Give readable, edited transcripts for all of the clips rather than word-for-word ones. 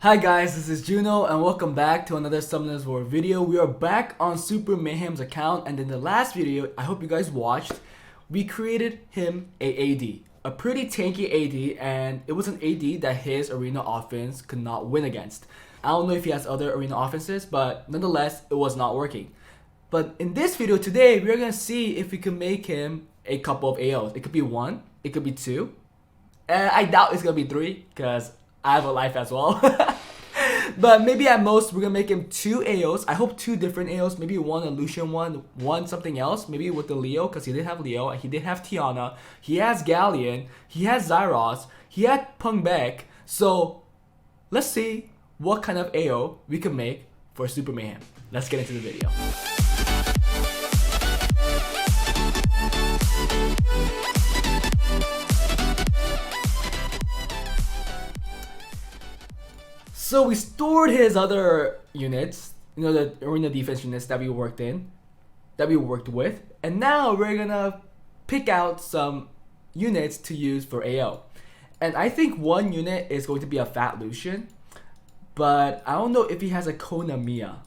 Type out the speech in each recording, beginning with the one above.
Hi guys, this is Juno and welcome back to another Summoners War video. We are back on Super Mayhem's account, and in the last video, I hope you guys watched, we created him a AD. A pretty tanky AD, and it was an AD that his arena offense could not win against. I don't know if he has other arena offenses, but nonetheless, it was not working. But in this video today, we're gonna see if we can make him a couple of AOs. It could be one, it could be two. I doubt it's gonna be three, because I have a life as well. But maybe at most we're gonna make him two AOs. I hope two different AOs. Maybe one a Lushen one something else. Maybe with the Leo, because he did have Leo, he did have Tiana, he has Galleon, he has Zyros, he had Pungbek. So let's see what kind of AO we can make for Super Mayhem. Let's get into the video. So we stored his other units, the arena defense units that we worked with, and now we're gonna pick out some units to use for AO. And I think one unit is going to be a Fat Lushen, but I don't know if he has a Konamiya.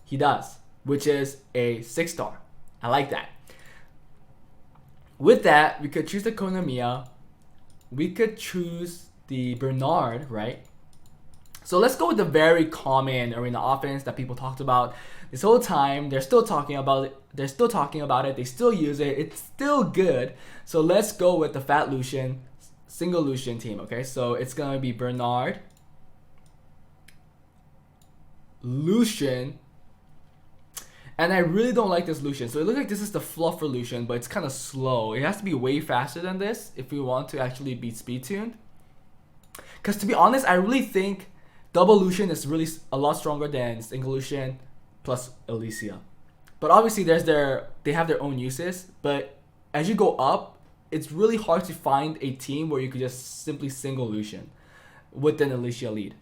He does, which is a 6-star. I like that. With that, we could choose the Konamiya. We could choose the Bernard, right? So let's go with the very common arena offense that people talked about this whole time. They're still talking about it. They still use it. It's still good. So let's go with the Fat Lushen, single Lushen team. Okay, so it's gonna be Bernard, Lushen, and I really don't like this Lushen. So it looks like this is the fluffer Lushen, but it's kind of slow. It has to be way faster than this if we want to actually be speed tuned. Because to be honest, I really think double Lushen is really a lot stronger than single Lushen plus Elysia. But obviously they have their own uses, but as you go up, it's really hard to find a team where you could just simply single Lushen with an Elysia lead.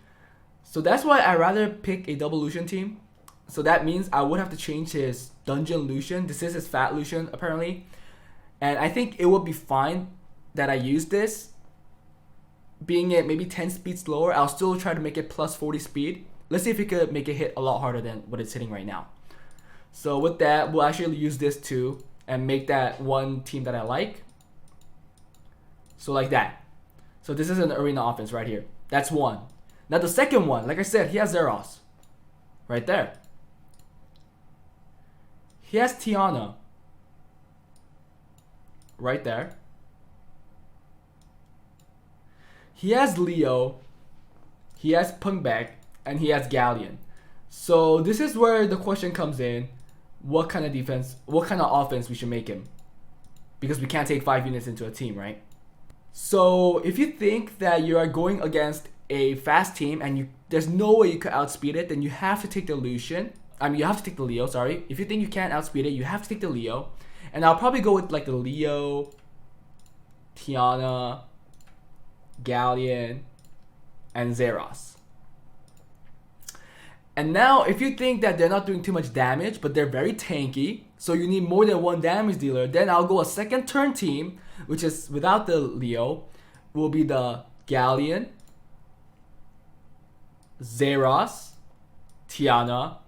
So that's why I rather pick a double Lushen team. So that means I would have to change his dungeon Lushen. This is his Fat Lushen apparently. And I think it would be fine that I use this. Being it maybe 10 speed slower, I'll still try to make it plus 40 speed. Let's see if we could make it hit a lot harder than what it's hitting right now. So with that, we'll actually use this too and make that one team that I like. So like that. So this is an arena offense right here. That's one. Now the second one, like I said, he has Zeros. Right there. He has Tiana. Right there. He has Leo, he has Pungbek, and he has Galleon. So this is where the question comes in, what kind of offense we should make him. Because we can't take 5 units into a team, right? So if you think that you are going against a fast team and there's no way you could outspeed it, then you have to take the Lushen. You have to take the Leo, sorry. If you think you can't outspeed it, you have to take the Leo. And I'll probably go with like the Leo, Tiana, Galleon, and Zeros. And now if you think that they're not doing too much damage but they're very tanky, so you need more than one damage dealer, then I'll go a second turn team, which is without the Leo, will be the Galleon, Zeros, Tiana,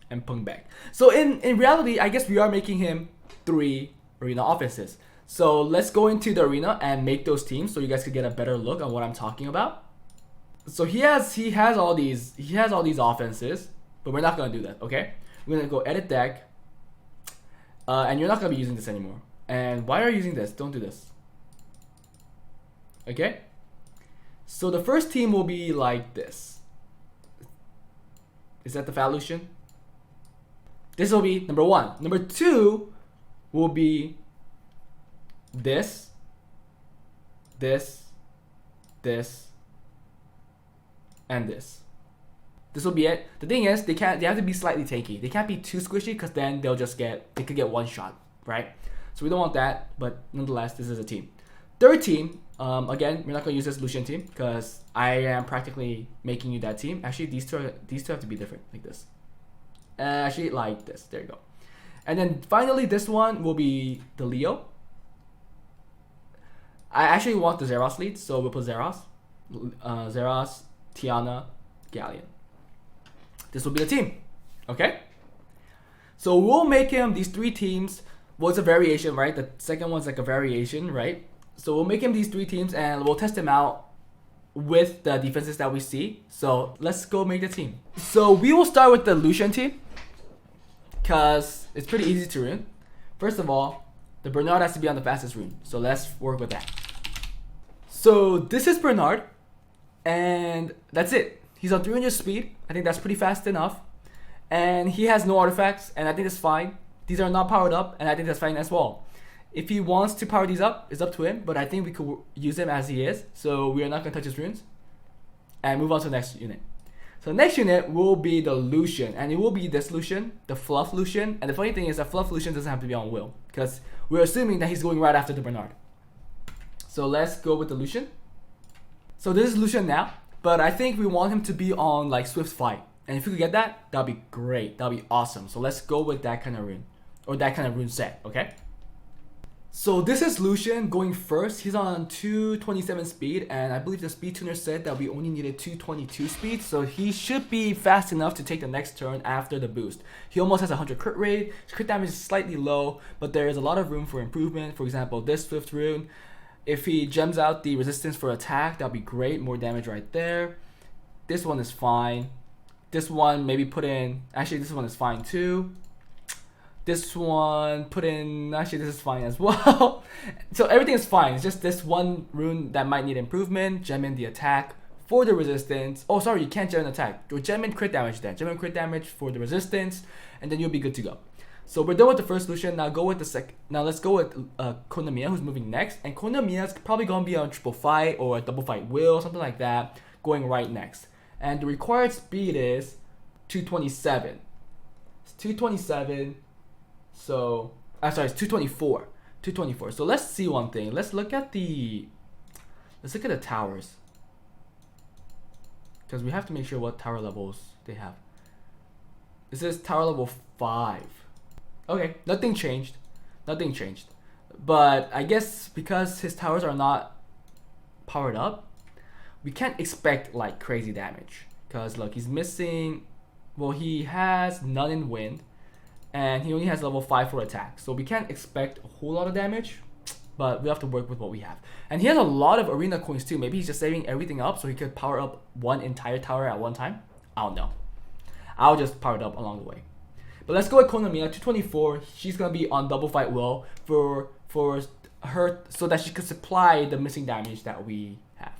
and Pungbek. So in reality, I guess we are making him 3 arena offenses. So let's go into the arena and make those teams so you guys can get a better look on what I'm talking about. So he has all these offenses, but we're not gonna do that, okay? We're gonna go edit deck, and you're not gonna be using this anymore. And why are you using this? Don't do this. Okay? So the first team will be like this. Is that the Fat Lushen? This will be number 1. Number 2 will be this, and this. This will be it. The thing is, they have to be slightly tanky. They can't be too squishy because then they could get one shot, right? So we don't want that, but nonetheless, this is a team. Third team, again, we're not gonna use this Lushen team because I am practically making you that team. Actually, these two have to be different, like this. Actually, like this. There you go. And then finally, this one will be the Leo. I actually want the Zeros lead, so we'll put Zeros. Zeros, Tiana, Galleon. This will be the team. Okay? So we'll make him these 3 teams. Well, it's a variation, right? The second one's like a variation, right? So we'll make him these 3 teams and we'll test him out with the defenses that we see. So let's go make the team. So we will start with the Lushen team because it's pretty easy to rune. First of all, the Bernard has to be on the fastest rune. So let's work with that. So this is Bernard and that's it. He's on 300 speed. I think that's pretty fast enough. And he has no artifacts and I think that's fine. These are not powered up and I think that's fine as well. If he wants to power these up, it's up to him, but I think we could use him as he is. So we are not going to touch his runes. And move on to the next unit. So the next unit will be the Lushen, and it will be this Lushen, the Fluff Lushen. And the funny thing is that Fluff Lushen doesn't have to be on Will, because we're assuming that he's going right after the Bernard. So let's go with the Lushen. So this is Lushen now, but I think we want him to be on like Swift Fight. And if we could get that, that'd be great. That'd be awesome. So let's go with that kind of rune, or that kind of rune set, okay? So this is Lushen going first. He's on 227 speed, and I believe the speed tuner said that we only needed 222 speed, so he should be fast enough to take the next turn after the boost. He almost has 100 crit rate. His crit damage is slightly low, but there is a lot of room for improvement. For example, this Swift rune, if he gems out the resistance for attack, that'll be great. More damage right there. This one is fine. This one maybe put in, actually this one is fine too. This one put in, actually this is fine as well. So everything is fine. It's just this one rune that might need improvement. Gem in the attack for the resistance. Oh sorry, you can't gem in attack. Or gem in crit damage then. Gem in crit damage for the resistance, and then you'll be good to go. So we're done with the first Lushen. Now go with the second. Now let's go with Konamiya, who's moving next. And Konamiya is probably gonna be on triple fight or a double fight will, something like that, going right next. And the required speed is 227. It's 227. So, sorry, it's 224. 224. So let's see one thing. Let's look at the towers, because we have to make sure what tower levels they have. This is tower level 5. Okay, nothing changed. Nothing changed. But I guess because his towers are not powered up, we can't expect like crazy damage. Because look, he's missing. Well, he has none in wind. And he only has level 5 for attack. So we can't expect a whole lot of damage, but we have to work with what we have. And he has a lot of arena coins too. Maybe he's just saving everything up so he could power up one entire tower at one time. I don't know. I'll just power it up along the way. But let's go with Konamiya, 224. She's going to be on double fight will for her, so that she could supply the missing damage that we have.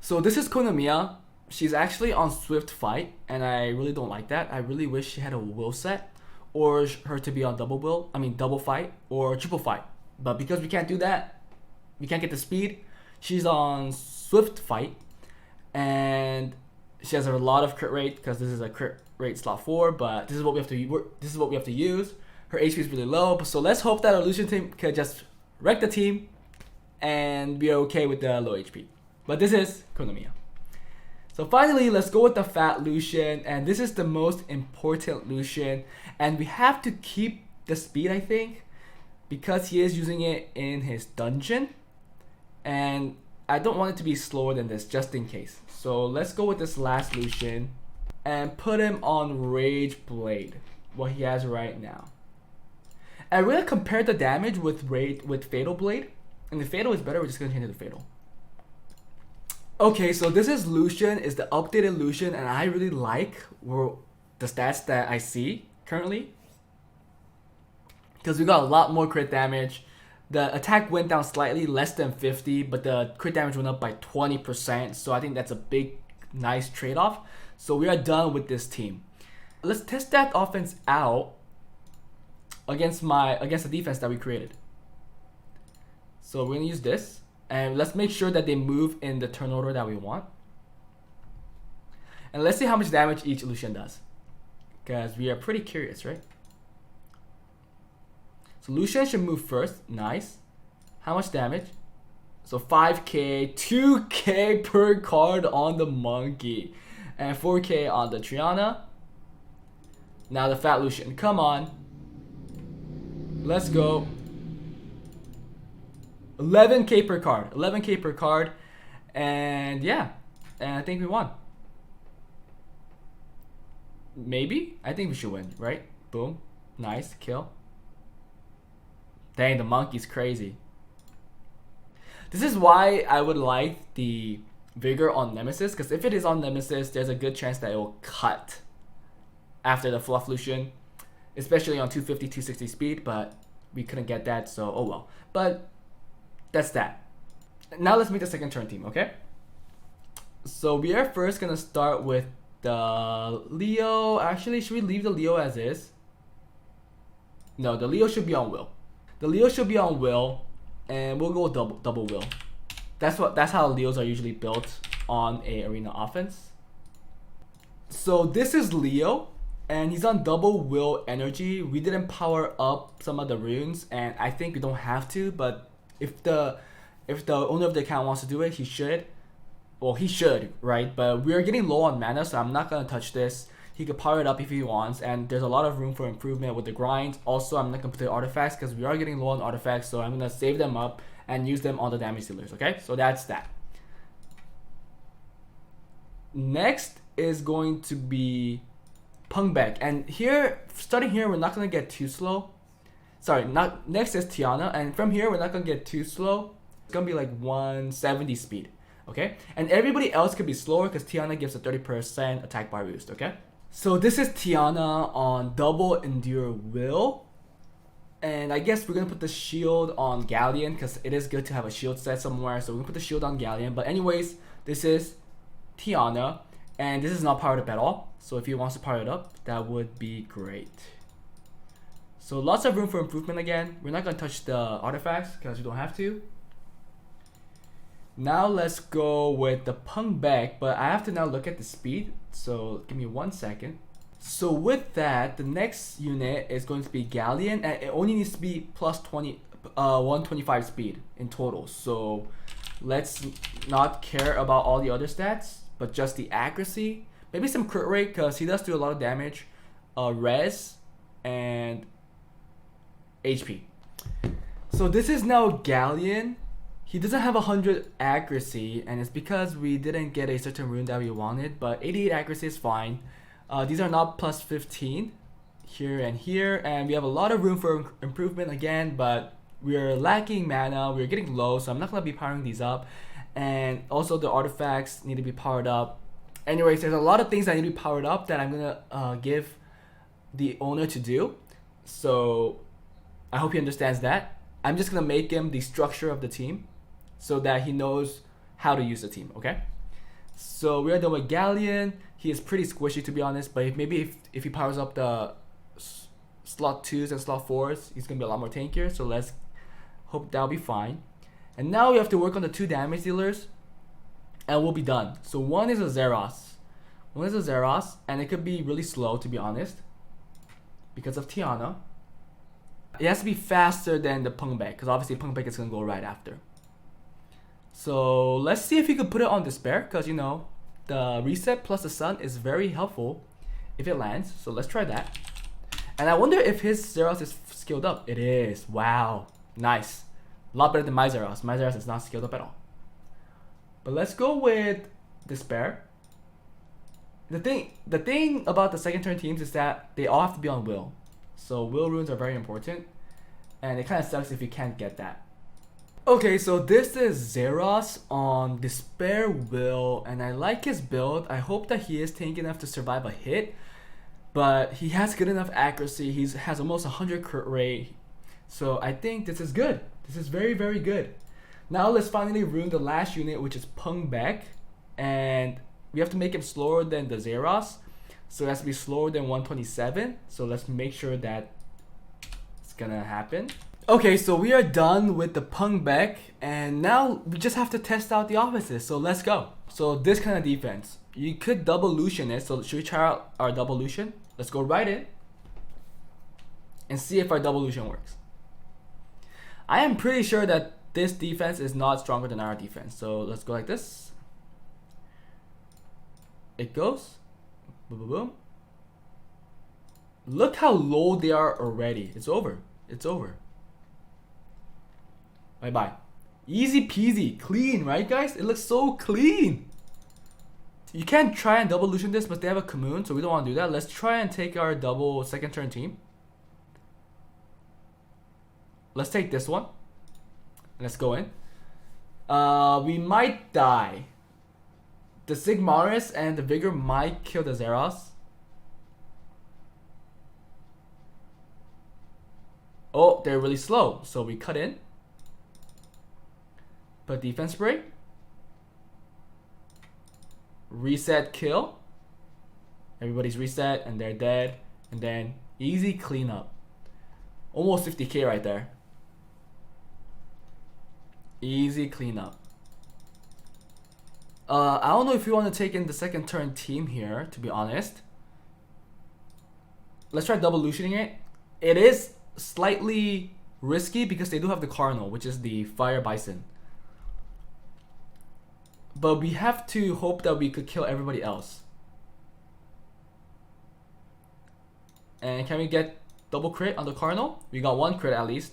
So this is Konamiya. She's actually on Swift Fight, and I really don't like that. I really wish she had a will set, or her to be on double fight or triple fight. But because we can't do that, we can't get the speed, she's on Swift Fight, and she has a lot of crit rate because this is a crit rate slot 4. But this is what we have to use. Her HP is really low, so let's hope that our Lushen team could just wreck the team and be okay with the low HP. But this is Konamiya. So finally, let's go with the fat Lushen, and this is the most important Lushen, and we have to keep the speed, I think, because he is using it in his dungeon, and I don't want it to be slower than this, just in case. So let's go with this last Lushen and put him on Rage Blade, what he has right now. I really compared the damage with Fatal Blade, and the Fatal is better. We're just gonna change it to Fatal. Okay, so this is Lushen, is the updated Lushen, and I really like the stats that I see currently, because we got a lot more crit damage. The attack went down slightly, less than 50, but the crit damage went up by 20%, so I think that's a big, nice trade-off. So we are done with this team. Let's test that offense out against the defense that we created. So we're gonna use this. And let's make sure that they move in the turn order that we want. And let's see how much damage each Lushen does, because we are pretty curious, right? So Lushen should move first. Nice. How much damage? So 5k, 2k per card on the monkey, and 4k on the Triana. Now the fat Lushen. Come on. Let's go. 11k per card, 11k per card, and yeah, and I think we won. Maybe? I think we should win, right? Boom. Nice. Kill. Dang, the monkey's crazy. This is why I would like the Vigor on Nemesis, because if it is on Nemesis, there's a good chance that it will cut after the Fluff Lushen, especially on 250, 260 speed, but we couldn't get that, so oh well. But that's that. Now let's make the second turn team, okay? So we are first gonna start with the Leo. Actually, should we leave the Leo as is? No, the Leo should be on Will. The Leo should be on Will, and we'll go double Will. That's how Leos are usually built on a arena offense. So this is Leo, and he's on double Will energy. We didn't power up some of the runes, and I think we don't have to. But if the owner of the account wants to do it, he should. Well, he should, right? But we are getting low on mana, so I'm not gonna touch this. He could power it up if he wants, and there's a lot of room for improvement with the grind. Also, I'm not gonna play artifacts because we are getting low on artifacts, so I'm gonna save them up and use them on the damage dealers, okay? So that's that. Next is going to be Pungbeck, and here, starting here, we're not gonna get too slow. Sorry, next is Tiana, and from here, we're not gonna get too slow. It's gonna be like 170 speed, okay? And everybody else could be slower because Tiana gives a 30% attack bar boost, okay? So this is Tiana on double Endure Will. And I guess we're gonna put the shield on Galleon because it is good to have a shield set somewhere. So we're gonna put the shield on Galleon. But anyways, this is Tiana, and this is not powered up at all. So if he wants to power it up, that would be great. So lots of room for improvement again. We're not gonna touch the artifacts because we don't have to. Now let's go with the Pungbeck, but I have to now look at the speed. So give me 1 second. So with that, the next unit is going to be Galleon, and it only needs to be plus 125 speed in total. So let's not care about all the other stats, but just the accuracy. Maybe some crit rate because he does do a lot of damage, res, and HP. So this is now Galleon. He doesn't have 100 accuracy, and it's because we didn't get a certain rune that we wanted, but 88 accuracy is fine. These are not plus 15 here and here, and we have a lot of room for improvement again, but we're lacking mana, we're getting low, so I'm not going to be powering these up. And also the artifacts need to be powered up. Anyways, there's a lot of things that need to be powered up that I'm going to give the owner to do. So I hope he understands that. I'm just going to make him the structure of the team so that he knows how to use the team, okay? So we are done with Galleon. He is pretty squishy, to be honest, but maybe if he powers up the slot 2s and slot 4s, he's going to be a lot more tankier, so let's hope that'll be fine. And now we have to work on the 2 damage dealers, and we'll be done. So one is a Zeros. And it could be really slow, to be honest, because of Tiana. It has to be faster than the Pungbeck, because obviously Pungbeck is going to go right after. So let's see if he could put it on Despair, because you know, the reset plus the sun is very helpful if it lands. So let's try that. And I wonder if his Zeros is skilled up. It is. Wow. Nice. A lot better than my Zeros. My Zeros is not skilled up at all. But let's go with Despair. The thing about the second turn teams is that they all have to be on Will. So Will runes are very important. And it kind of sucks if you can't get that. Okay, so this is Zeros on Despair Will, and I like his build. I hope that he is tanky enough to survive a hit, but he has good enough accuracy. He has almost 100 crit rate, so I think this is good. This is very, very good. Now let's finally rune the last unit, which is Pungbeck, and we have to make him slower than the Zeros, so it has to be slower than 127. So let's make sure that it's gonna happen. Okay, so we are done with the Pungbeck, and now we just have to test out the offices, so let's go. So this kind of defense, you could double Lushen it, so should we try out our double Lushen? Let's go right in and see if our double Lushen works. I am pretty sure that this defense is not stronger than our defense, so let's go like this. It goes, boom, boom, boom. Look how low they are already. It's over, it's over. Bye-bye. Easy peasy. Clean, right guys? It looks so clean. You can try and double Lushen this, but they have a commune, so we don't want to do that. Let's try and take our double second turn team. Let's take this one. Let's go in. We might die. The Sigmaris and the Vigor might kill the Zeros. Oh, they're really slow, so we cut in. Put defense break. Reset kill. Everybody's reset and they're dead. And then easy cleanup. Almost 50k right there. Easy cleanup. I don't know if you want to take in the second turn team here, to be honest. Let's try double Lushening it. It is slightly risky because they do have the Cardinal, which is the Fire Bison. But we have to hope that we could kill everybody else. And can we get double crit on the Cardinal? We got one crit at least.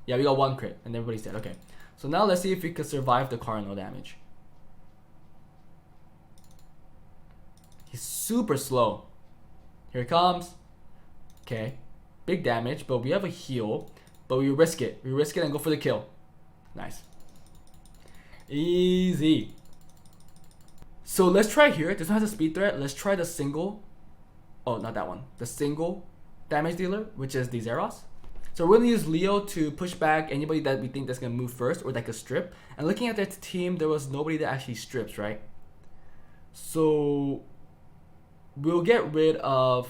Yeah, we got one crit and everybody's dead. Okay. So now let's see if we could survive the Cardinal damage. He's super slow. Here it comes. Okay. Big damage, but we have a heal. But we risk it. We risk it and go for the kill. Nice. Easy. So let's try here. This one has a speed threat. Let's try the single. Oh, not that one. The single damage dealer, which is the Zeros. So we're gonna use Leo to push back anybody that we think that's gonna move first or that could strip. And looking at their team, there was nobody that actually strips, right? So we'll get rid of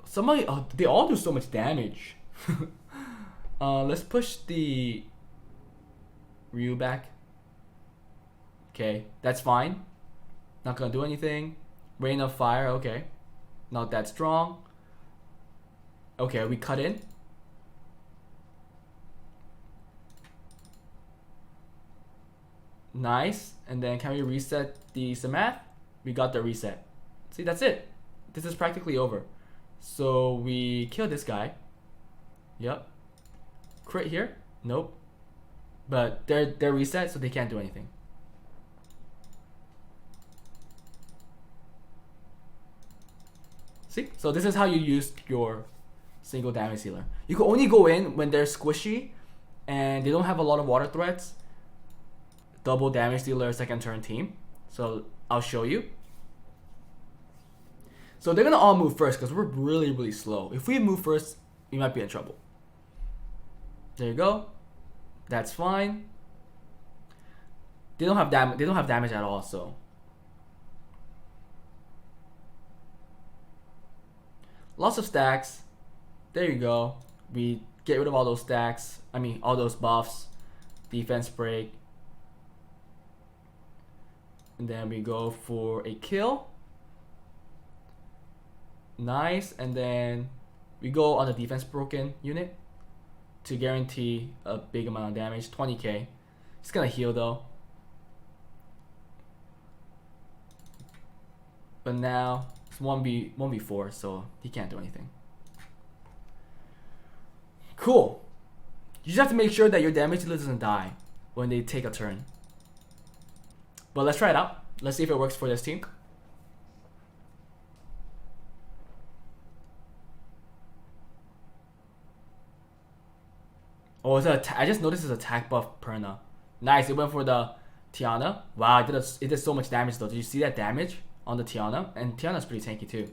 somebody. Oh, they all do so much damage. Let's push the Ryu back. Okay, that's fine. Not gonna do anything. Rain of Fire, okay. Not that strong. Okay, we cut in. Nice. And then can we reset the Samath? We got the reset. See, that's it. This is practically over. So we kill this guy. Yep. Crit here? Nope. But they're reset, so they can't do anything. See? So this is how you use your single damage healer. You can only go in when they're squishy and they don't have a lot of water threats. Double damage dealer second turn team. So I'll show you. So they're gonna all move first because we're really slow. If we move first, we might be in trouble. There you go. That's fine. They don't have damage. They don't have damage at all. So lots of stacks. There you go. We get rid of all those stacks. I mean, all those buffs. Defense break. And then we go for a kill. Nice. And then we go on the defense broken unit to guarantee a big amount of damage. 20k. It's gonna heal though. But now it's 1v4, so he can't do anything. Cool. You just have to make sure that your damage dealer doesn't die when they take a turn. But let's try it out. Let's see if it works for this team. Oh, I just noticed it's attack buff Perna. Nice, it went for the Tiana. Wow, it did so much damage though. Did you see that damage on the Tiana? And Tiana's pretty tanky too.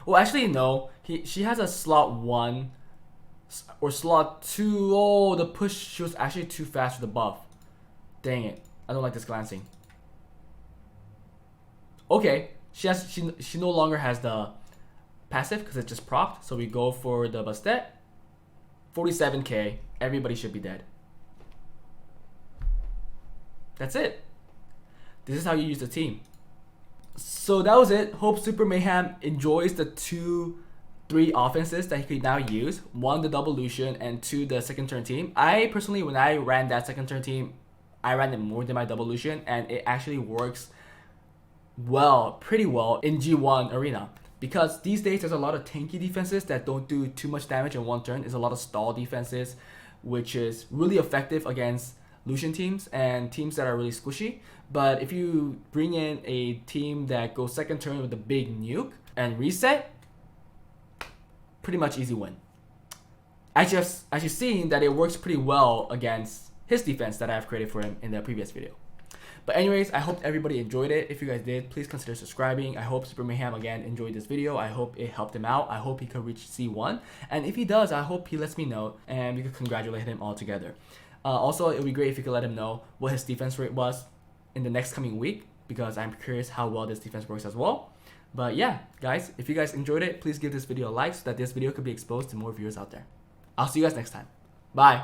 Well, actually no. She has a slot 1 or slot 2. Oh, the push, she was actually too fast for the buff. Dang it. I don't like this glancing. Okay, she no longer has the passive because it's just propped. So we go for the Bastet. 47k. Everybody should be dead. That's it. This is how you use the team. So that was it. Hope Super Mayhem enjoys the 2-3 offenses that he could now use. 1, the double Lushen, and 2, the second turn team. I personally, when I ran that second turn team, I ran it more than my double Lushen, and it actually works well, pretty well in G1 arena. Because these days there's a lot of tanky defenses that don't do too much damage in one turn. There's a lot of stall defenses, which is really effective against Lushen teams and teams that are really squishy. But if you bring in a team that goes second turn with a big nuke and reset, pretty much easy win. As you've seen that it works pretty well against his defense that I've created for him in the previous video. But anyways, I hope everybody enjoyed it. If you guys did, please consider subscribing. I hope Super Mayhem again enjoyed this video. I hope it helped him out. I hope he could reach C1. And if he does, I hope he lets me know and we could congratulate him all together. Also, it would be great if you could let him know what his defense rate was in the next coming week, because I'm curious how well this defense works as well. But yeah, guys, if you guys enjoyed it, please give this video a like so that this video could be exposed to more viewers out there. I'll see you guys next time. Bye.